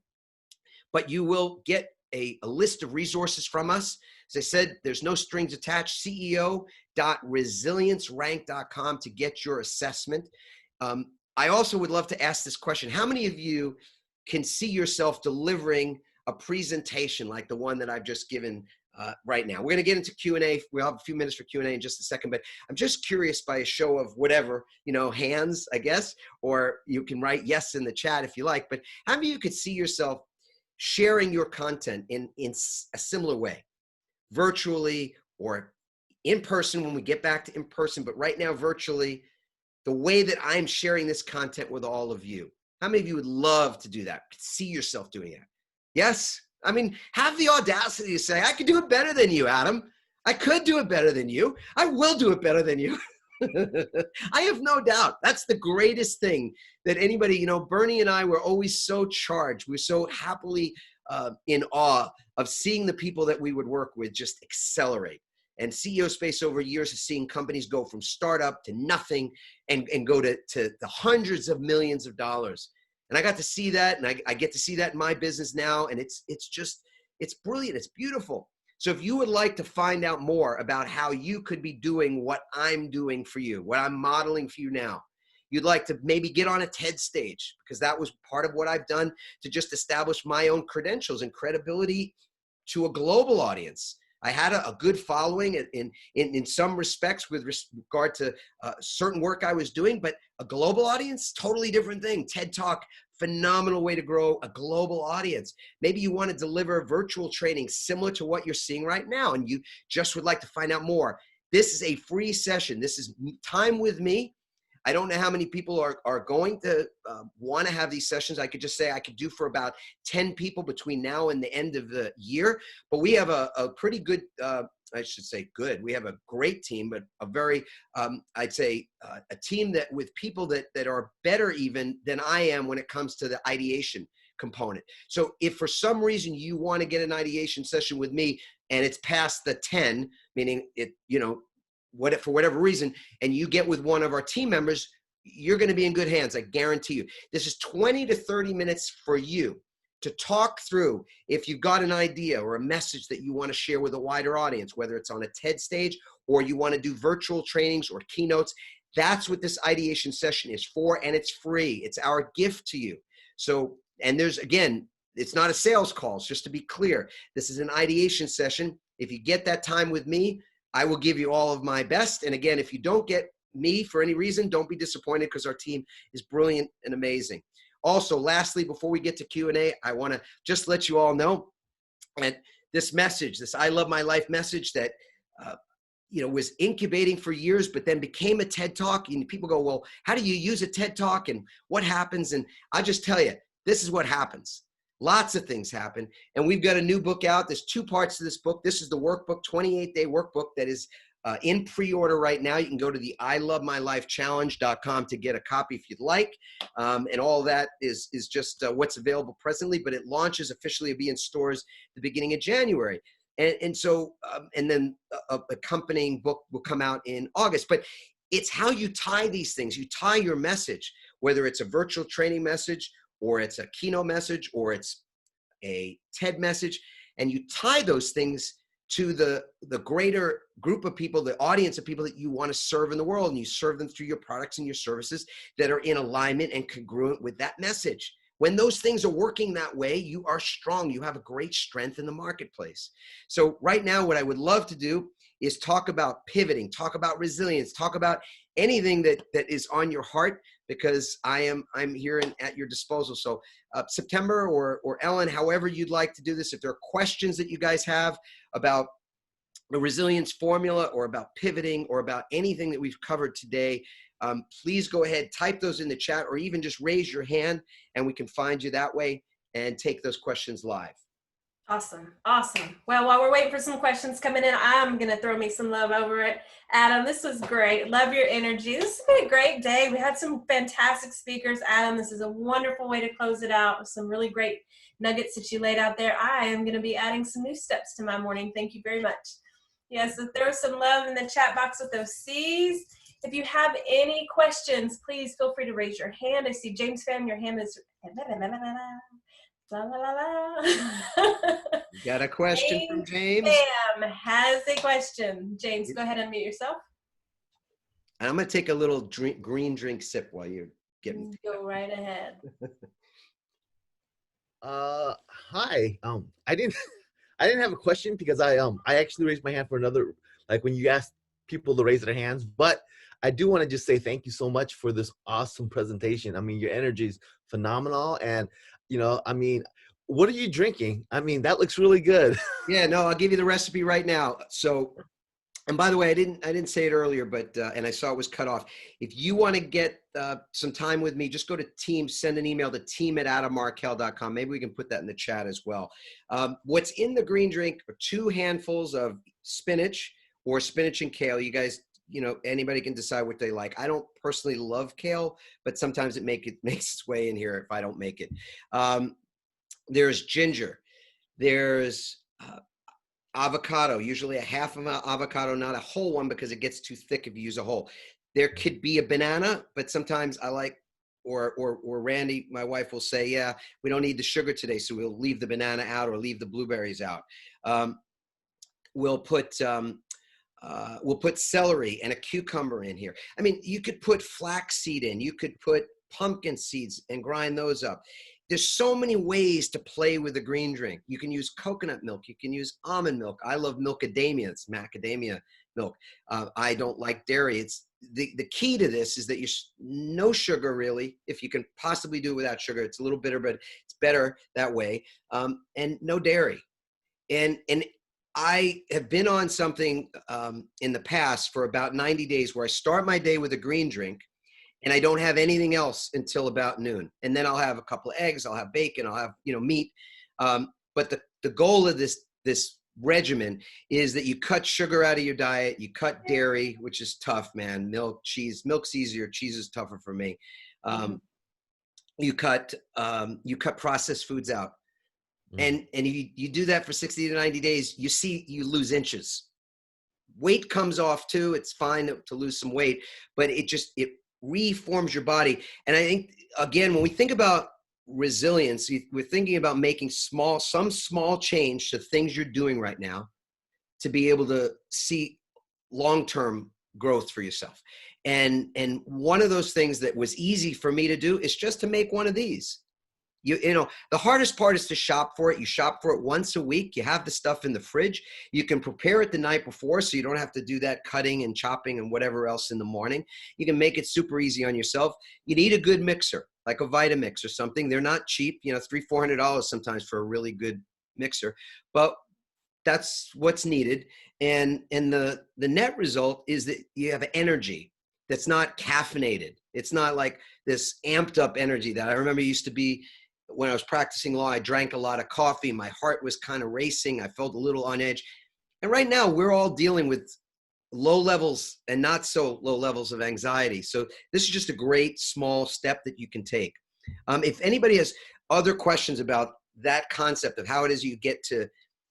Speaker 2: but you will get a list of resources from us. As I said, there's no strings attached. CEO.resiliencerank.com to get your assessment. I also would love to ask this question. How many of you can see yourself delivering a presentation like the one that I've just given right now? We're going to get into Q&A. We'll have a few minutes for Q&A in just a second, but I'm just curious, by a show of whatever, hands, I guess, or you can write yes in the chat if you like, but how many of you could see yourself sharing your content in a similar way, virtually or in person when we get back to in person, but right now virtually, the way that I'm sharing this content with all of you? How many of you would love to do that? See yourself doing it? Yes? I mean, have the audacity to say, I could do it better than you, Adam. I could do it better than you. I will do it better than you. I have no doubt. That's the greatest thing that anybody, Bernie and I were always so charged. We're so happily in awe of seeing the people that we would work with just accelerate. And CEO Space over years has seen companies go from startup to nothing and go to the hundreds of millions of dollars. And I got to see that, and I get to see that in my business now. And it's brilliant. It's beautiful. So if you would like to find out more about how you could be doing what I'm doing for you, what I'm modeling for you now, you'd like to maybe get on a TED stage, because that was part of what I've done to just establish my own credentials and credibility to a global audience. I had a good following in some respects with regard to certain work I was doing, but a global audience, totally different thing. TED Talk, phenomenal way to grow a global audience. Maybe you want to deliver virtual training similar to what you're seeing right now, and you just would like to find out more. This is a free session. This is time with me. I don't know how many people are going to want to have these sessions. I could just say I could do for about 10 people between now and the end of the year. But we have a pretty good, I should say good. We have a great team, but a very, I'd say a team that with people that are better even than I am when it comes to the ideation component. So if for some reason you want to get an ideation session with me and it's past the 10, meaning it, for whatever reason, and you get with one of our team members, you're going to be in good hands. I guarantee you. This is 20 to 30 minutes for you to talk through if you've got an idea or a message that you want to share with a wider audience, whether it's on a TED stage or you want to do virtual trainings or keynotes. That's what this ideation session is for, and it's free. It's our gift to you. So, and there's, again, it's not a sales call, just to be clear. This is an ideation session. If you get that time with me, I will give you all of my best. And again, if you don't get me for any reason, don't be disappointed, because our team is brilliant and amazing. Also, lastly, before we get to Q&A, I want to just let you all know that this message, this I Love My Life message that was incubating for years, but then became a TED Talk. And people go, well, how do you use a TED Talk and what happens? And I'll just tell you, this is what happens. Lots of things happen. And we've got a new book out. There's 2 parts to this book. This is the workbook, 28-day workbook that is in pre-order right now. You can go to the ilovemylifechallenge.com to get a copy if you'd like. And all that is just what's available presently, but it launches officially to be in stores the beginning of January. And so, and then a accompanying book will come out in August. But it's how you tie these things. You tie your message, whether it's a virtual training message, or it's a keynote message, or it's a TED message, and you tie those things to the greater group of people, the audience of people that you want to serve in the world, and you serve them through your products and your services that are in alignment and congruent with that message. When those things are working that way, you are strong. You have a great strength in the marketplace. So right now, what I would love to do is talk about pivoting, talk about resilience, talk about anything that is on your heart, because I'm here at your disposal. So September or Ellen, however you'd like to do this, if there are questions that you guys have about the resilience formula or about pivoting or about anything that we've covered today, please go ahead, type those in the chat, or even just raise your hand and we can find you that way and take those questions live.
Speaker 1: Awesome. Awesome. Well, while we're waiting for some questions coming in, I'm going to throw me some love over it. Adam, this was great. Love your energy. This has been a great day. We had some fantastic speakers. Adam, this is a wonderful way to close it out with some really great nuggets that you laid out there. I am going to be adding some new steps to my morning. Thank you very much. Yes, so throw some love in the chat box with those C's. If you have any questions, please feel free to raise your hand. I see James Pham, your hand is... La, la, la, la.
Speaker 2: You got a question from James?
Speaker 1: Pham has a question. James, go ahead and unmute yourself.
Speaker 2: And I'm going to take a little green drink sip while you're getting.
Speaker 1: Go right ahead.
Speaker 3: Hi. I didn't have a question because I actually raised my hand for another, like when you asked people to raise their hands, but I do want to just say thank you so much for this awesome presentation. I mean, your energy is phenomenal. And, you know, I mean, what are you drinking? I mean, that looks really good.
Speaker 2: Yeah, no, I'll give you the recipe right now. So, and by the way, I didn't say it earlier, but, and I saw it was cut off. If you want to get some time with me, just go to Teams, send an email to team@adammarkel.com. Maybe we can put that in the chat as well. What's in the green drink are 2 handfuls of spinach or spinach and kale. You guys, you know, anybody can decide what they like. I don't personally love kale, but sometimes it makes its way in here if I don't make it. There's ginger. There's avocado, usually a half of an avocado, not a whole one because it gets too thick if you use a whole. There could be a banana, but sometimes I like, or Randy, my wife, will say, yeah, we don't need the sugar today, so we'll leave the banana out or leave the blueberries out. We'll put celery and a cucumber in here. I mean, you could put flaxseed in, you could put pumpkin seeds and grind those up. There's so many ways to play with a green drink. You can use coconut milk. You can use almond milk. I love milkadamia. It's macadamia milk. I don't like dairy. It's the key to this is that you no sugar really. If you can possibly do it without sugar, it's a little bitter, but it's better that way. And no dairy. And I have been on something in the past for about 90 days where I start my day with a green drink and I don't have anything else until about noon. And then I'll have a couple of eggs, I'll have bacon, I'll have, you know, meat. But the goal of this regimen is that you cut sugar out of your diet, you cut dairy, which is tough, man. Milk, cheese, milk's easier, cheese is tougher for me. You cut processed foods out. And you do that for 60 to 90 days, you lose inches. Weight comes off too. It's fine to lose some weight, but it reforms your body. And I think, again, when we think about resilience, we're thinking about making some small change to things you're doing right now to be able to see long-term growth for yourself. And one of those things that was easy for me to do is just to make one of these. You know, the hardest part is to shop for it. You shop for it once a week. You have the stuff in the fridge. You can prepare it the night before so you don't have to do that cutting and chopping and whatever else in the morning. You can make it super easy on yourself. You need a good mixer, like a Vitamix or something. They're not cheap, you know, $300-$400 sometimes for a really good mixer, but that's what's needed. And the net result is that you have energy that's not caffeinated. It's not like this amped up energy that I remember used to be. When I was practicing law, I drank a lot of coffee. My heart was kind of racing. I felt a little on edge. And right now, we're all dealing with low levels and not so low levels of anxiety. So this is just a great small step that you can take. If anybody has other questions about that concept of how it is you get to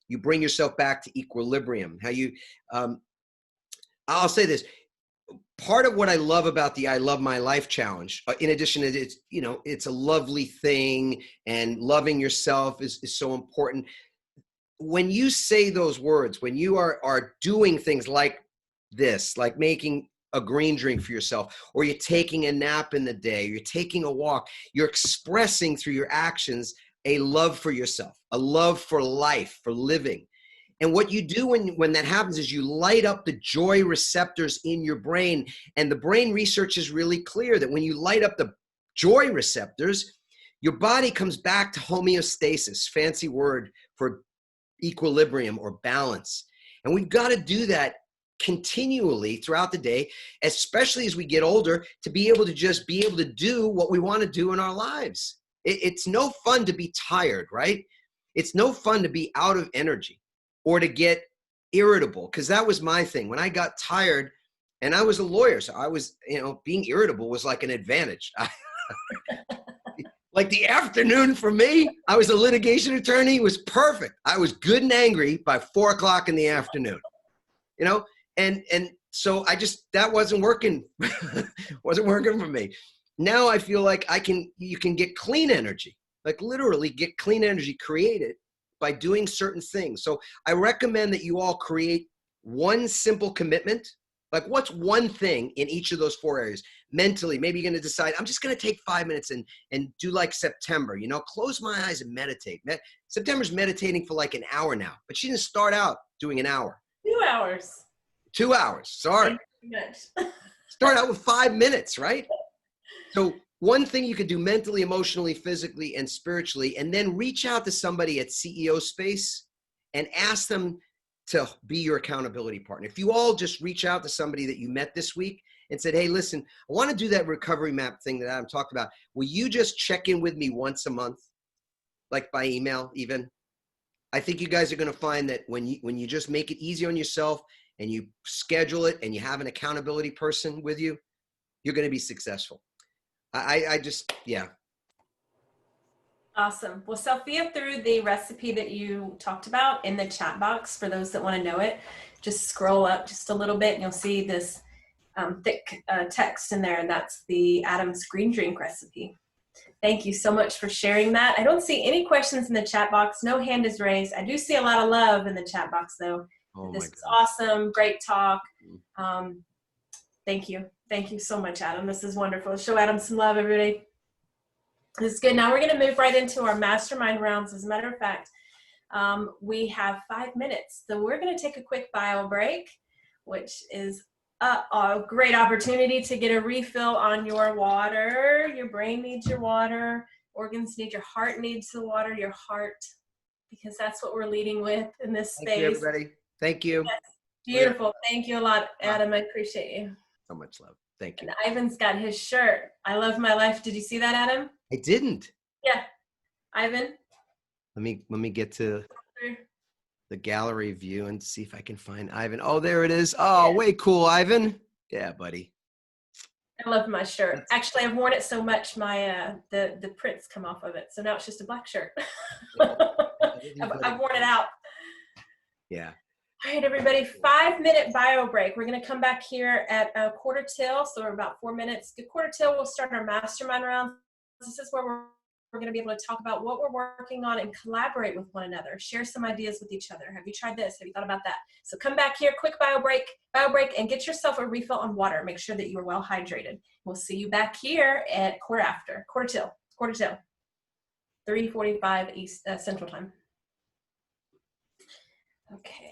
Speaker 2: You bring yourself back to equilibrium. How you, I'll say this. Part of what I love about the I Love My Life challenge, in addition to it's, it's a lovely thing, and loving yourself is so important. When you say those words, when you are doing things like this, like making a green drink for yourself, or you're taking a nap in the day, you're taking a walk, you're expressing through your actions a love for yourself, a love for life, for living. And what you do when that happens is you light up the joy receptors in your brain. And the brain research is really clear that when you light up the joy receptors, your body comes back to homeostasis, fancy word for equilibrium or balance. And we've got to do that continually throughout the day, especially as we get older, to be able to just be able to do what we want to do in our lives. It's no fun to be tired, right? It's no fun to be out of energy or to get irritable, because that was my thing. When I got tired, and I was a lawyer, so I was, being irritable was like an advantage. Like the afternoon for me, I was a litigation attorney, was perfect. I was good and angry by 4 o'clock in the afternoon, and so that wasn't working, wasn't working for me. Now I feel like you can get clean energy, like literally get clean energy created by doing certain things. So I recommend that you all create one simple commitment. Like, what's one thing in each of those 4 areas? Mentally, maybe you're going to decide, I'm just going to take 5 minutes and do like September, close my eyes and meditate. September's meditating for like an hour now, but she didn't start out doing an hour.
Speaker 1: 2 hours.
Speaker 2: 2 hours, sorry. Start out with 5 minutes, right? So one thing you could do mentally, emotionally, physically, and spiritually, and then reach out to somebody at CEO Space and ask them to be your accountability partner. If you all just reach out to somebody that you met this week and said, hey, listen, I want to do that recovery map thing that Adam talked about. Will you just check in with me once a month, like by email even? I think you guys are going to find that when you just make it easy on yourself and you schedule it and you have an accountability person with you, you're going to be successful. Yeah.
Speaker 1: Awesome. Well, Sophia threw the recipe that you talked about in the chat box for those that want to know it. Just scroll up just a little bit and you'll see this thick text in there, and that's the Adam's green drink recipe. Thank you so much for sharing that. I don't see any questions in the chat box. No hand is raised. I do see a lot of love in the chat box, though.
Speaker 2: Oh,
Speaker 1: this is awesome. Great talk. Thank you. Thank you so much, Adam. This is wonderful. Show Adam some love, everybody. This is good. Now we're going to move right into our mastermind rounds. As a matter of fact, we have 5 minutes. So we're going to take a quick bio break, which is a great opportunity to get a refill on your water. Your brain needs your water. Organs need your heart needs the water, your heart, because that's what we're leading with in this space.
Speaker 2: Thank you, everybody. Thank you.
Speaker 1: Yes. Beautiful. Thank you a lot, Adam. I appreciate you.
Speaker 2: So much love. Thank you.
Speaker 1: And Ivan's got his shirt. I love my life. Did you see that, Adam?
Speaker 2: I didn't.
Speaker 1: Yeah. Ivan?
Speaker 2: Let me get to the gallery view and see if I can find Ivan. Oh, there it is. Oh, yeah. Way cool, Ivan. Yeah, buddy.
Speaker 1: I love my shirt. Actually, I've worn it so much, my the prints come off of it. So now it's just a black shirt. I've worn it out.
Speaker 2: Yeah.
Speaker 1: All right, everybody, 5-minute bio break. We're going to come back here at a quarter till, so we're about 4 minutes. Good quarter till, we'll start our mastermind round. This is where we're going to be able to talk about what we're working on and collaborate with one another. Share some ideas with each other. Have you tried this? Have you thought about that? So come back here, quick bio break, and get yourself a refill on water. Make sure that you are well hydrated. We'll see you back here at quarter till, 3:45 East Central Time. Okay.